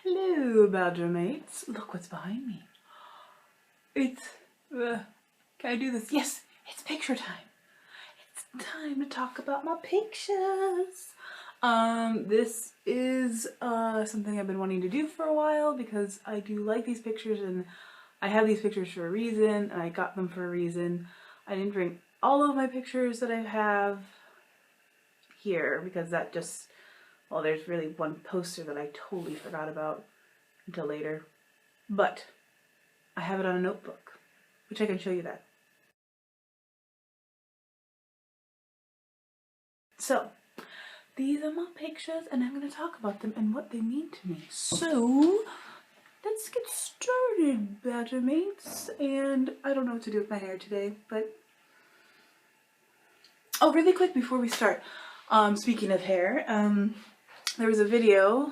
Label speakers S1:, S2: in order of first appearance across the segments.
S1: Hello, Badger mates. Look what's behind me. It's, can I do this? Yes, it's picture time. It's time to talk about my pictures. This is, something I've been wanting to do for a while because I do like these pictures and I have these pictures for a reason and I got them for a reason. I didn't bring all of my pictures that I have here because that just, well, there's really one poster that I totally forgot about until later, but I have it on a notebook, which I can show you that. So, these are my pictures and I'm going to talk about them and what they mean to me. So, let's get started, Badger mates. And I don't know what to do with my hair today, but... Oh, really quick before we start. Speaking of hair, there was a video.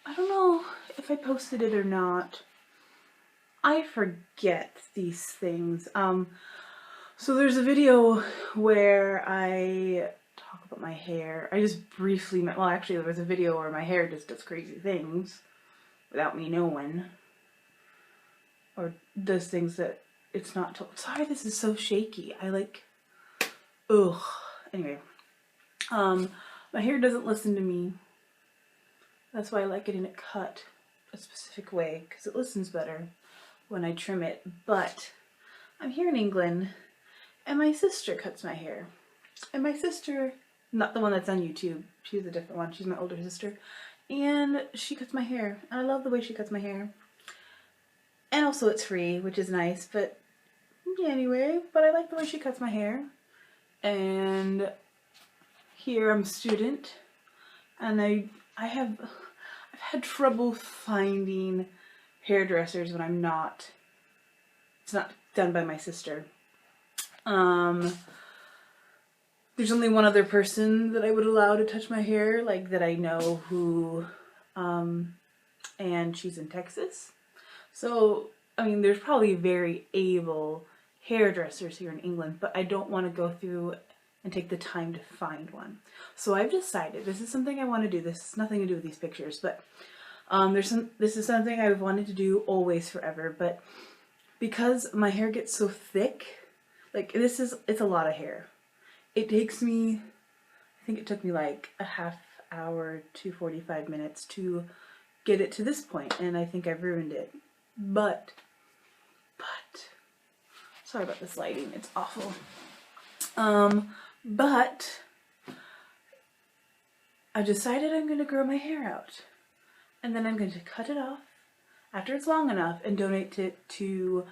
S1: I don't know if I posted it or not. I forget these things. So there's a video where I talk about my hair. I just briefly, well actually there was a video where my hair just does crazy things without me knowing. Or does things that it's not told. Sorry, this is so shaky. Ugh. Anyway. My hair doesn't listen to me. That's why I like getting it cut a specific way, because it listens better when I trim it. But I'm here in England and my sister cuts my hair. And my sister, not the one that's on YouTube, she's a different one, she's my older sister. And she cuts my hair. And I love the way she cuts my hair. And also it's free, which is nice, but anyway, but I like the way she cuts my hair. And here I'm a student and I've had trouble finding hairdressers when it's not done by my sister. There's only one other person that I would allow to touch my hair, like that I know who, and she's in Texas. So, I mean, there's probably very able hairdressers here in England, but I don't want to go through and take the time to find one. So I've decided this is something I want to do. This has nothing to do with these pictures, but this is something I've wanted to do always forever, but because my hair gets so thick, like it's a lot of hair. It takes me, I think it took me like a half hour to 45 minutes to get it to this point, and I think I've ruined it. But, sorry about this lighting, it's awful. But I decided I'm going to grow my hair out. And then I'm going to cut it off after it's long enough and donate it to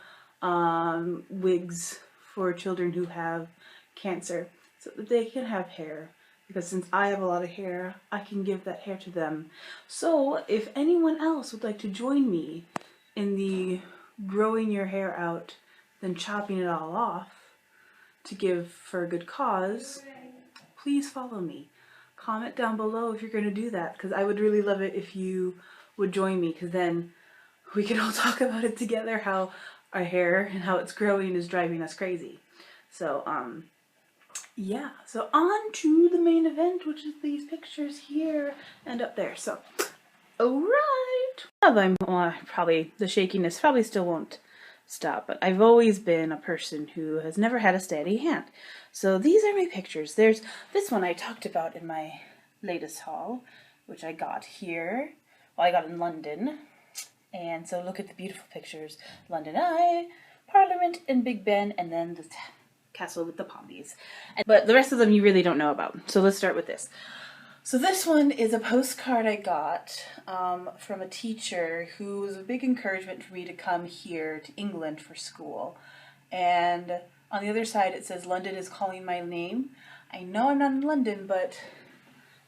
S1: wigs for children who have cancer so that they can have hair. Because since I have a lot of hair, I can give that hair to them. So if anyone else would like to join me in the growing your hair out, then chopping it all off to give for a good cause, please follow me. Comment down below if you're going to do that, because I would really love it if you would join me, because then we could all talk about it together, how our hair and how it's growing is driving us crazy. So, yeah. So on to the main event, which is these pictures here and up there. So, alright. Well, probably, the shakiness probably still won't stop, but I've always been a person who has never had a steady hand. So these are my pictures. There's this one I talked about in my latest haul, which I got here. Well, I got in London. And so look at the beautiful pictures. London Eye, Parliament, and Big Ben, and then the castle with the poppies. But the rest of them you really don't know about. So let's start with this. So this one is a postcard I got from a teacher who was a big encouragement for me to come here to England for school. And on the other side it says, London is calling my name. I know I'm not in London, but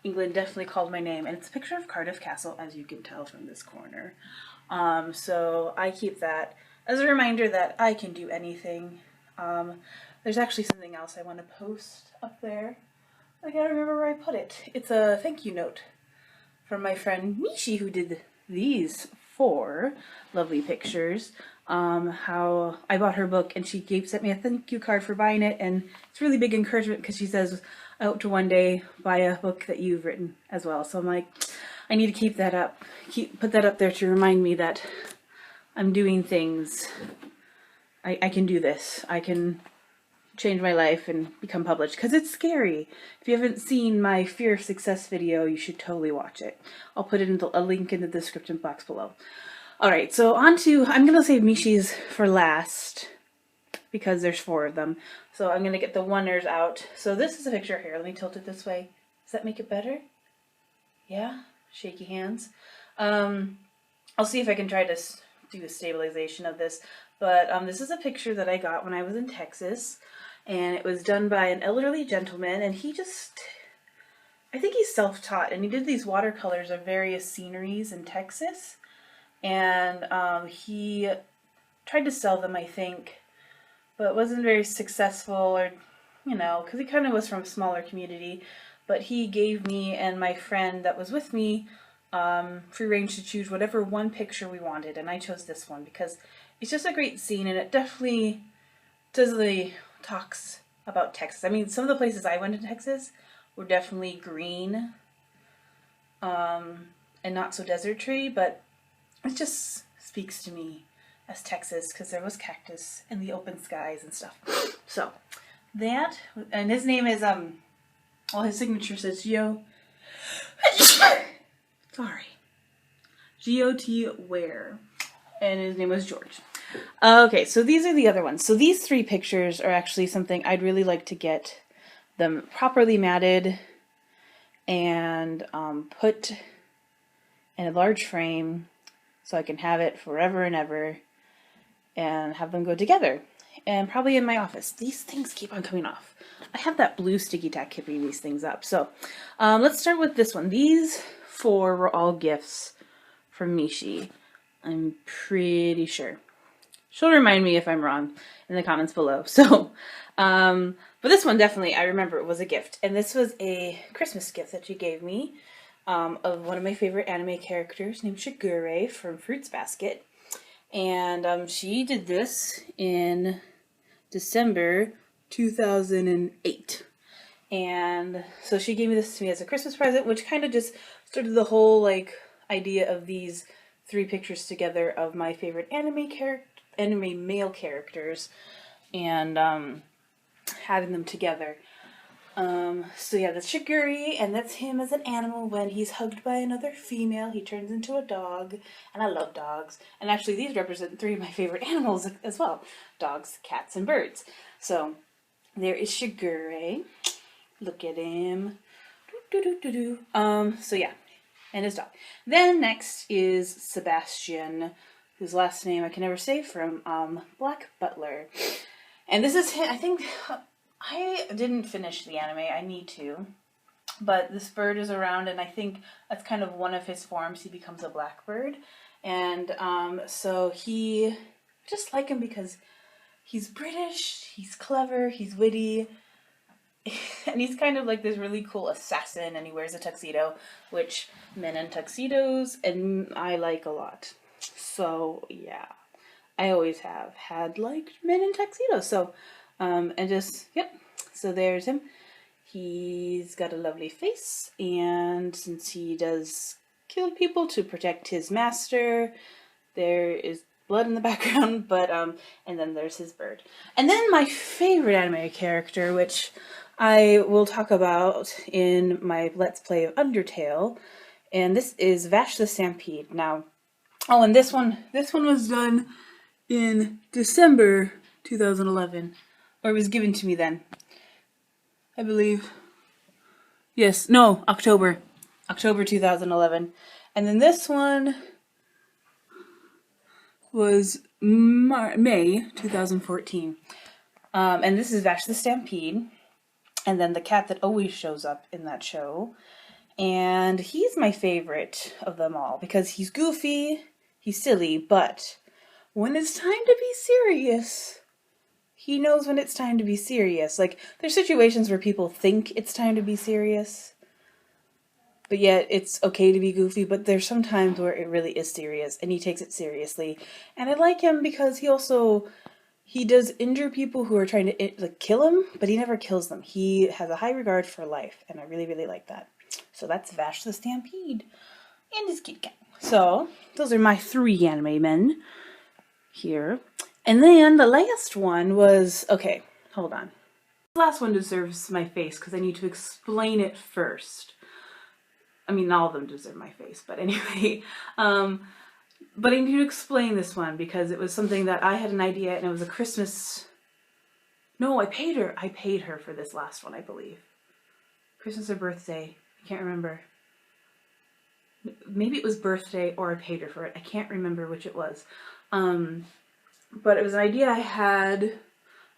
S1: England definitely called my name. And it's a picture of Cardiff Castle, as you can tell from this corner. So I keep that as a reminder that I can do anything. There's actually something else I want to post up there. I gotta remember where I put it. It's a thank you note from my friend Mishi, who did these 4 lovely pictures. How I bought her book and she sent me a thank you card for buying it, and it's really big encouragement because she says, I hope to one day buy a book that you've written as well. So I'm like, I need to keep that up. Put that up there to remind me that I'm doing things. I can do this. I can change my life and become published, because it's scary. If you haven't seen my Fear of Success video, you should totally watch it. I'll put it in a link in the description box below. Alright, so on to, I'm going to save Mishi's for last, because there's 4 of them. So I'm going to get the oneers out. So this is a picture here. Let me tilt it this way. Does that make it better? Yeah? Shaky hands. I'll see if I can try to do a stabilization of this. But this is a picture that I got when I was in Texas. And it was done by an elderly gentleman. And he just, I think he's self-taught. And he did these watercolors of various sceneries in Texas. And he tried to sell them, I think, but wasn't very successful, or, you know, because he kind of was from a smaller community. But he gave me and my friend that was with me free range to choose whatever one picture we wanted, and I chose this one because it's just a great scene, and it definitely talks about Texas. I mean, some of the places I went to Texas were definitely green and not so deserty, but it just speaks to me as Texas, because there was cactus and the open skies and stuff. So that, and his name is well, his signature says G-O-T Ware, and his name was George. Okay, so these are the other ones. So these 3 pictures are actually something I'd really like to get them properly matted and put in a large frame, so I can have it forever and ever and have them go together. And probably in my office. These things keep on coming off. I have that blue sticky tack keeping these things up. So let's start with this one. These 4 were all gifts from Mishi. I'm pretty sure. She'll remind me if I'm wrong in the comments below. So, but this one definitely, I remember it was a gift. And this was a Christmas gift that she gave me of one of my favorite anime characters named Shigure from Fruits Basket. And she did this in December 2008. And so she gave me this to me as a Christmas present, which kind of just started the whole like idea of these 3 pictures together of my favorite anime male characters, and having them together. So yeah, that's Shiguri, and that's him as an animal. When he's hugged by another female, he turns into a dog, and I love dogs. And actually these represent 3 of my favorite animals as well. Dogs, cats, and birds. So there is Shigure. Look at him. So yeah, and his dog. Then next is Sebastian, whose last name I can never say, from Black Butler. And this is him. I think I didn't finish the anime. I need to. But this bird is around, and I think that's kind of one of his forms. He becomes a blackbird. And so I just like him because he's British, he's clever, he's witty, and he's kind of like this really cool assassin, and he wears a tuxedo, which men in tuxedos, and I like a lot. So yeah, I always have liked men in tuxedos. So and just, yep, so there's him. He's got a lovely face, and since he does kill people to protect his master, there is blood in the background, but and then there's his bird. And then my favorite anime character, which I will talk about in my Let's Play of Undertale, and this is Vash the Stampede. Now, oh, and this one was done in December 2011. Or it was given to me then, I believe. Yes, no, October 2011. And then this one was May 2014. And this is Vash the Stampede. And then the cat that always shows up in that show. And he's my favorite of them all because he's goofy, he's silly, but when it's time to be serious, he knows when it's time to be serious. Like, there's situations where people think it's time to be serious, but yet it's okay to be goofy, but there's some times where it really is serious, and he takes it seriously. And I like him because he does injure people who are trying to kill him, but he never kills them. He has a high regard for life, and I really, really like that. So that's Vash the Stampede. and his kitty cat. So, those are my 3 anime men here. And then the last one was, okay, hold on. The last one deserves my face because I need to explain it first. I mean, all of them deserve my face, but anyway. But I need to explain this one because it was something that I had an idea, and it was a Christmas... No, I paid her. I paid her for this last one, I believe. Christmas or birthday. I can't remember. Maybe it was birthday or I paid her for it. I can't remember which it was. But it was an idea I had.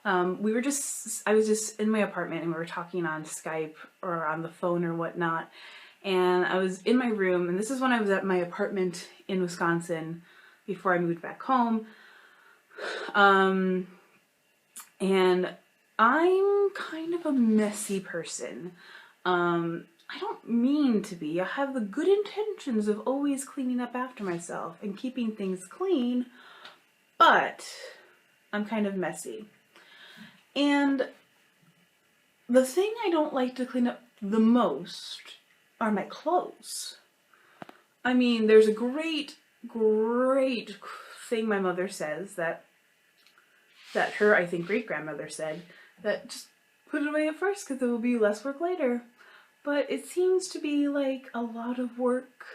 S1: I was just in my apartment and we were talking on Skype or on the phone or whatnot. And I was in my room, and this is when I was at my apartment in Wisconsin before I moved back home. And I'm kind of a messy person. I don't mean to be. I have the good intentions of always cleaning up after myself and keeping things clean, but I'm kind of messy. And the thing I don't like to clean up the most are my clothes. I mean, there's a great thing my mother says that her, I think, great-grandmother said, that just put it away at first because there will be less work later. But it seems to be like a lot of work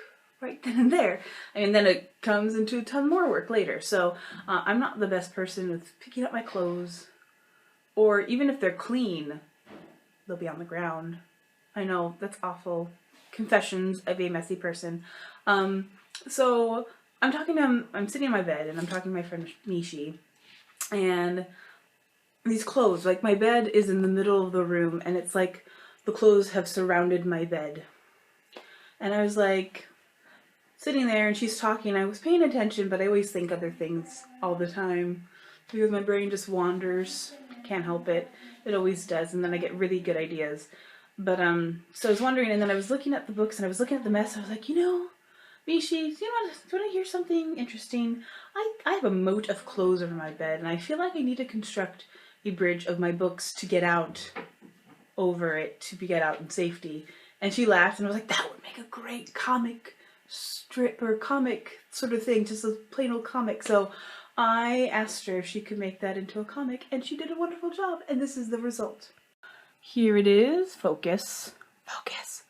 S1: right then and there. And then it comes into a ton more work later. So I'm not the best person with picking up my clothes. Or even if they're clean, they'll be on the ground. I know, that's awful. Confessions of a messy person. So I'm sitting in my bed and I'm talking to my friend Mishi. And these clothes, like my bed is in the middle of the room and it's like the clothes have surrounded my bed. And I was like sitting there and she's talking. I was paying attention, but I always think other things all the time because my brain just wanders. Can't help it. It always does. And then I get really good ideas. But so I was wondering, and then I was looking at the books and I was looking at the mess. I was like, you know, Mishi, do you want to hear something interesting? I have a moat of clothes over my bed and I feel like I need to construct a bridge of my books to get out over it, to get out in safety. And she laughed and I was like, that would make a great comic strip or comic sort of thing, just a plain old comic. So I asked her if she could make that into a comic and she did a wonderful job, and this is the result. Here it is. Focus. Focus.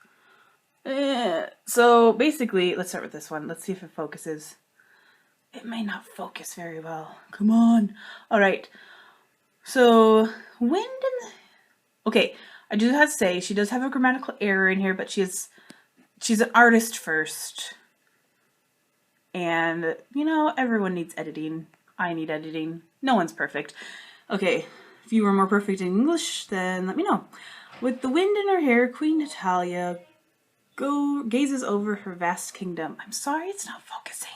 S1: So basically, let's start with this one. Let's see if it focuses. It may not focus very well. Come on. Alright. So, okay, I do have to say, she does have a grammatical error in here, but she's an artist first. And, you know, everyone needs editing. I need editing. No one's perfect. Okay, if you were more perfect in English, then let me know. With the wind in her hair, Queen Natalia gazes over her vast kingdom. I'm sorry, it's not focusing.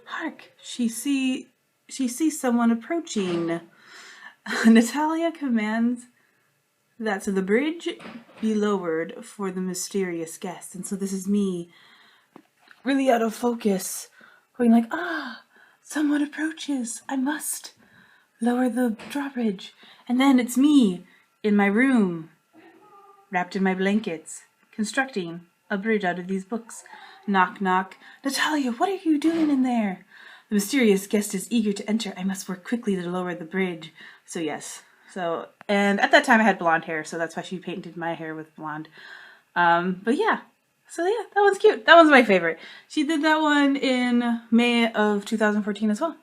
S1: Hark, she sees someone approaching. Natalia commands that the bridge be lowered for the mysterious guest. And so this is me, really out of focus, going like, someone approaches. I must lower the drawbridge. And then it's me in my room, wrapped in my blankets, constructing a bridge out of these books. Knock, knock. Natalia, what are you doing in there? The mysterious guest is eager to enter. I must work quickly to lower the bridge. So yes. So, and at that time I had blonde hair, so that's why she painted my hair with blonde. But yeah. So yeah, that one's cute. That one's my favorite. She did that one in May of 2014 as well.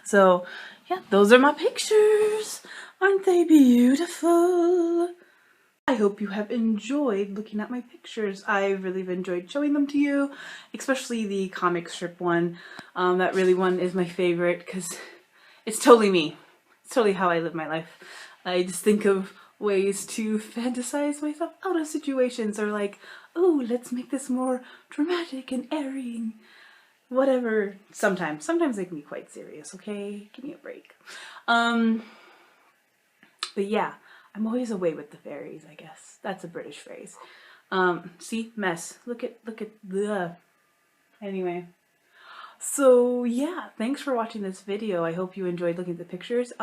S1: So yeah, those are my pictures. Aren't they beautiful? I hope you have enjoyed looking at my pictures. I really have enjoyed showing them to you, especially the comic strip one. That really one is my favorite because it's totally me. It's totally how I live my life. I just think of ways to fantasize myself out of situations, or like, oh, let's make this more dramatic and airy and whatever. Sometimes they can be quite serious, okay? Give me a break. But yeah. I'm always away with the fairies, I guess. That's a British phrase. See? Mess. Look at the... Anyway. So, yeah. Thanks for watching this video. I hope you enjoyed looking at the pictures.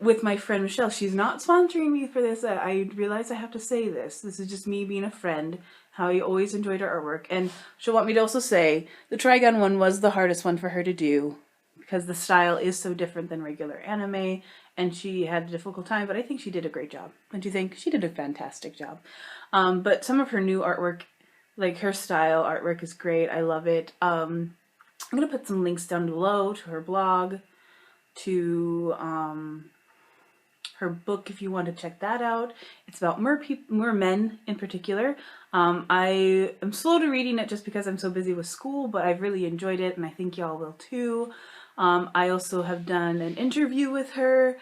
S1: with my friend Michelle. She's not sponsoring me for this. I realize I have to say this. This is just me being a friend, how I always enjoyed her artwork. And she'll want me to also say the Trigun one was the hardest one for her to do because the style is so different than regular anime, and she had a difficult time, but I think she did a great job. Don't you think? She did a fantastic job. But some of her new artwork, like her style artwork, is great. I love it. I'm going to put some links down below to her blog, to her book if you want to check that out. It's about mermen in particular. I am slow to reading it just because I'm so busy with school, but I've really enjoyed it, and I think y'all will too. I also have done an interview with her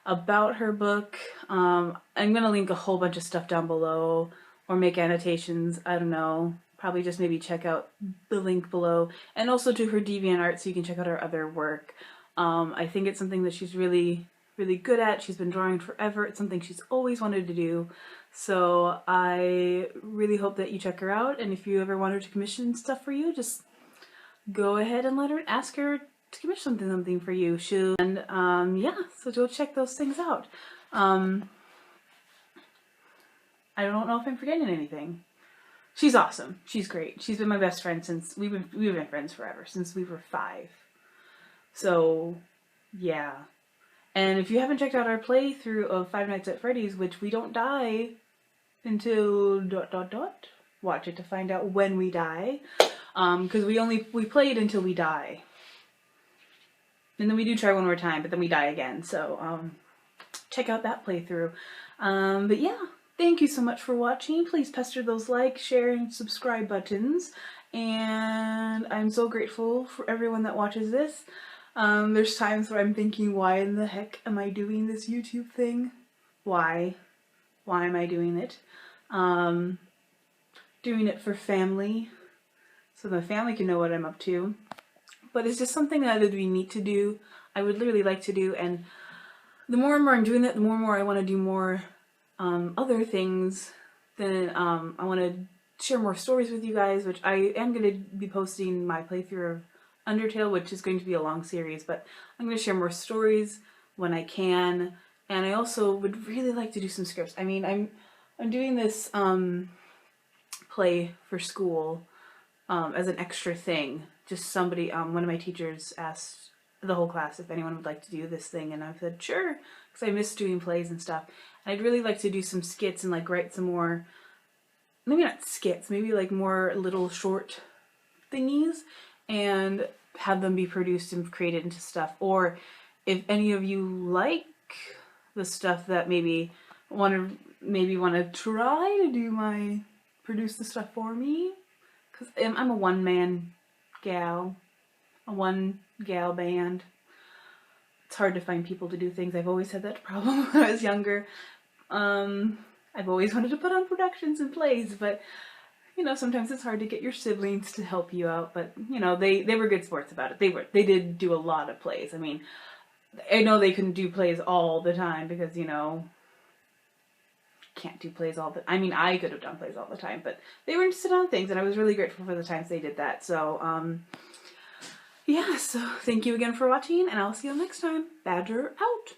S1: about her book. I'm going to link a whole bunch of stuff down below, or make annotations, I don't know. Probably just maybe check out the link below, and also to her DeviantArt so you can check out her other work. I think it's something that she's really good at. She's been drawing forever. It's something she's always wanted to do. So I really hope that you check her out, and if you ever want her to commission stuff for you, just go ahead and ask her to commission something for you. Yeah, so go check those things out. I don't know if I'm forgetting anything. She's awesome. She's great. She's been my best friend since we've been friends forever, since we were 5. So, yeah. And if you haven't checked out our playthrough of Five Nights at Freddy's, which we don't die until ... Watch it to find out when we die. Because we played until we die. And then we do try one more time, but then we die again. So, check out that playthrough. But yeah, thank you so much for watching. Please pester those like, share, and subscribe buttons. And I'm so grateful for everyone that watches this. There's times where I'm thinking, why in the heck am I doing this YouTube thing? Why? Why am I doing it? Doing it for family, so the family can know what I'm up to. But it's just something that would be neat to do. I would really like to do, and the more and more I'm doing that, the more and more I want to do more other things. Then I want to share more stories with you guys, which I am going to be posting my playthrough of Undertale, which is going to be a long series, but I'm going to share more stories when I can. And I also would really like to do some scripts. I mean, I'm doing this play for school as an extra thing. Just somebody, one of my teachers asked the whole class if anyone would like to do this thing, and I said sure, because I miss doing plays and stuff. And I'd really like to do some skits and like write some more, maybe not skits, maybe like more little short thingies, and have them be produced and created into stuff. Or if any of you like the stuff that maybe want to try to produce the stuff for me, because I'm a one-man gal, a one-gal band. It's hard to find people to do things. I've always had that problem when I was younger. I've always wanted to put on productions and plays, but you know, sometimes it's hard to get your siblings to help you out. But you know, they were good sports about it. They did do a lot of plays. I mean, I know they couldn't do plays all the time because, you know, can't do plays all the... I mean, I could have done plays all the time, but they were interested on things, and I was really grateful for the times they did that. So, yeah, so thank you again for watching, and I'll see you next time. Badger out!